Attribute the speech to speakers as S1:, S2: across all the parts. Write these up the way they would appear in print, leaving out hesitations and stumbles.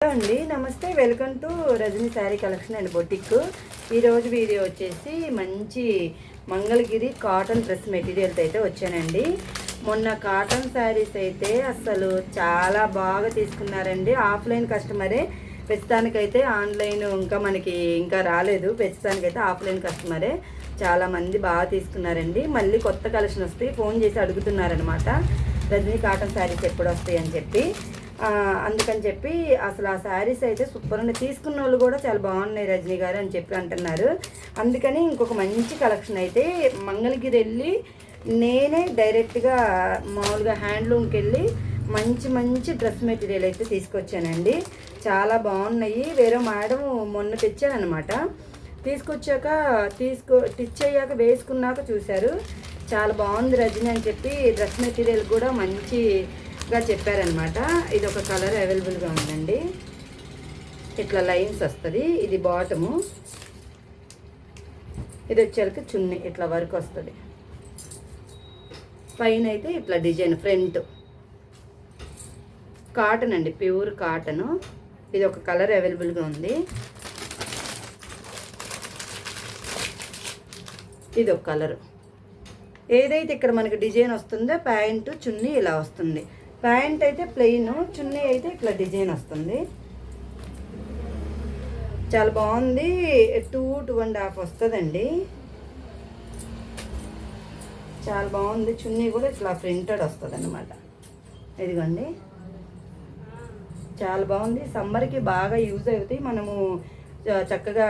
S1: Hello అండి, నమస్తే. Welcome to Rajani sari collection and boutique. ఈరోజు వీడియో వచ్చేసి మంచి మంగళగిరి కాటన్ డ్రెస్ మెటీరియల్తో అయితే వచ్చానండి. మొన్న కాటన్ శారీస్ అయితే అసలు చాలా బాగా తీసుకున్నారండి. ఆఫ్లైన్ కస్టమరే, ప్రస్తుతానికైతే ఆన్లైన్ ఇంకా రాలేదు. ప్రస్తుతానికైతే ఆఫ్లైన్ కస్టమరే చాలామంది బాగా తీసుకున్నారండి. మళ్ళీ కొత్త కలెక్షన్ వస్తాయి ఫోన్ చేసి అడుగుతున్నారనమాట, రజనీ కాటన్ శారీస్ ఎప్పుడు వస్తాయి అని చెప్పి. అందుకని చెప్పి అసలు ఆ శారీస్ అయితే సూపర్ ఉన్నాయి. తీసుకున్న వాళ్ళు కూడా చాలా బాగున్నాయి రజనీ గారు అని చెప్పి అంటున్నారు. అందుకని ఇంకొక మంచి కలెక్షన్ అయితే మంగళగిరి వెళ్ళి నేనే డైరెక్ట్గా మామూలుగా హ్యాండ్లూమ్కి వెళ్ళి మంచి మంచి డ్రెస్ మెటీరియల్ అయితే తీసుకొచ్చానండి. చాలా బాగున్నాయి. వేరే మేడం మొన్న తెచ్చారనమాట. తీసుకొచ్చాక స్టిచ్ అయ్యాక వేసుకున్నాక చూశారు, చాలా బాగుంది రజనీ అని చెప్పి డ్రెస్ మెటీరియల్ కూడా మంచిగా చెప్పారనమాట. ఇది ఒక కలర్ అవైలబుల్గా ఉందండి. ఇట్లా లైన్స్ వస్తుంది. ఇది బాటము, ఇది వచ్చేసరికి చున్నీ ఇట్లా వర్క్ వస్తుంది. పైన అయితే ఇట్లా డిజైన్ ఫ్రంట్ కాటన్ అండి, ప్యూర్ కాటను. ఇది ఒక కలర్ అవైలబుల్గా ఉంది. ఇది ఒక కలరు. ఏదైతే ఇక్కడ మనకి డిజైన్ వస్తుందో ప్యాంటు చున్నీ ఇలా వస్తుంది. ప్యాంట్ అయితే ప్లెయిన్, చున్నీ అయితే ఇట్లా డిజైన్ వస్తుంది. చాలా బాగుంది. 2.5 వస్తుందండి. చాలా బాగుంది. చున్నీ కూడా ఇట్లా ప్రింటెడ్ వస్తుంది అన్నమాట. ఇదిగోండి, చాలా బాగుంది. సమ్మర్కి బాగా యూజ్ అవుతాయి. మనము చక్కగా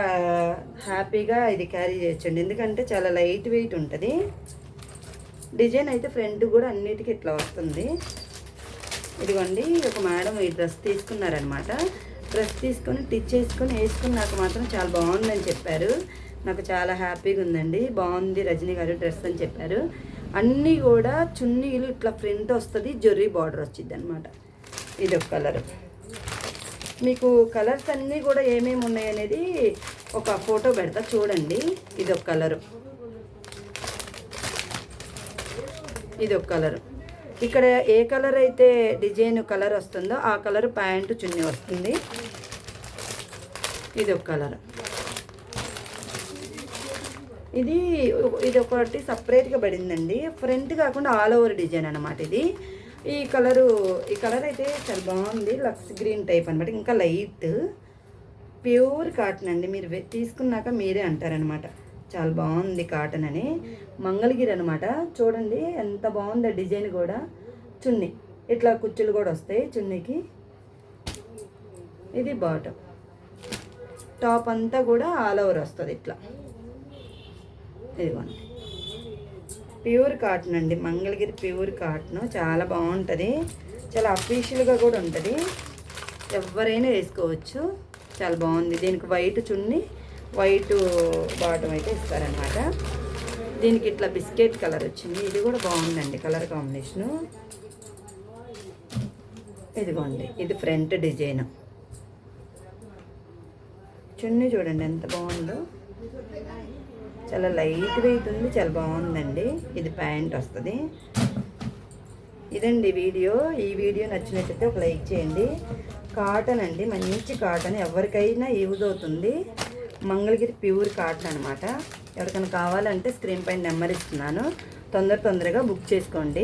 S1: హ్యాపీగా ఇది క్యారీ చేయొచ్చండి, ఎందుకంటే చాలా లైట్ వెయిట్ ఉంటుంది. డిజైన్ అయితే ఫ్రంట్ కూడా అన్నిటికీ ఇట్లా వస్తుంది. ఇదిగోండి, ఒక మేడం ఈ డ్రెస్ తీసుకున్నారనమాట. డ్రెస్ తీసుకొని స్టిచ్ చేసుకొని వేసుకున్నాక మాత్రం చాలా బాగుందని చెప్పారు. నాకు చాలా హ్యాపీగా ఉందండి. బాగుంది రజనీ గారు డ్రెస్ అని చెప్పారు. అన్నీ కూడా చున్నీలు ఇట్లా ప్రింట్ వస్తుంది, జొర్రీ బార్డర్ వచ్చింది అనమాట. ఇది ఒక కలర్. మీకు కలర్స్ అన్నీ కూడా ఏమేమి ఉన్నాయి అనేది ఒక ఫోటో పెడతా చూడండి. ఇది ఒక కలరు, ఇది ఒక కలరు. ఇక్కడ ఏ కలర్ అయితే డిజైన్ కలర్ వస్తుందో ఆ కలర్ ప్యాంటు చున్నీ వస్తుంది. ఇది ఒక కలర్. ఇది ఒకటి సపరేట్గా పడిందండి. ఫ్రంట్ కాకుండా ఆల్ ఓవర్ డిజైన్ అనమాట ఇది. ఈ కలర్ అయితే చాలా బాగుంది. లక్స్ గ్రీన్ టైప్ అనమాట. ఇంకా లైట్ ప్యూర్ కాటన్ అండి. మీరు తీసుకున్నాక మీరే అంటారనమాట చాలా బాగుంది కాటన్ అని. మంగళగిరి అనమాట. చూడండి ఎంత బాగుందో డిజైన్ కూడా. చున్నీ ఇట్లా కుచ్చులు కూడా వస్తాయి చున్నీకి. ఇది బాటమ్. టాప్ అంతా కూడా ఆల్ ఓవర్ వస్తుంది ఇట్లా. ఇదిగోండి, ప్యూర్ కాటన్ అండి. మంగళగిరి ప్యూర్ కాటన్ చాలా బాగుంటుంది. చాలా అఫీషియల్గా కూడా ఉంటుంది. ఎవరైనా వేసుకోవచ్చు. చాలా బాగుంది. దీనికి వైట్ చున్నీ, వైట్ బాటమ్ అయితే ఇస్తారనమాట. దీనికి ఇట్లా బిస్కెట్ కలర్ వచ్చింది. ఇది కూడా బాగుందండి కలర్ కాంబినేషను. ఇదిగోండి, ఇది ఫ్రంట్ డిజైన్. చున్నీ చూడండి ఎంత బాగుందో. చాలా లైట్ వెయిట్ ఉంది, చాలా బాగుందండి. ఇది ప్యాంట్ వస్తుంది. ఇదండి వీడియో. ఈ వీడియో నచ్చినట్లయితే ఒక లైక్ చేయండి. కాటన్ అండి, మంచి కాటన్, ఎవరికైనా యూజ్ అవుతుంది. మంగళగిరి ప్యూర్ కాటన్ అనమాట. ఎవరికైనా కావాలంటే స్క్రీన్ పైన నెంబర్ ఇస్తున్నాను, తొందరగా బుక్ చేసుకోండి.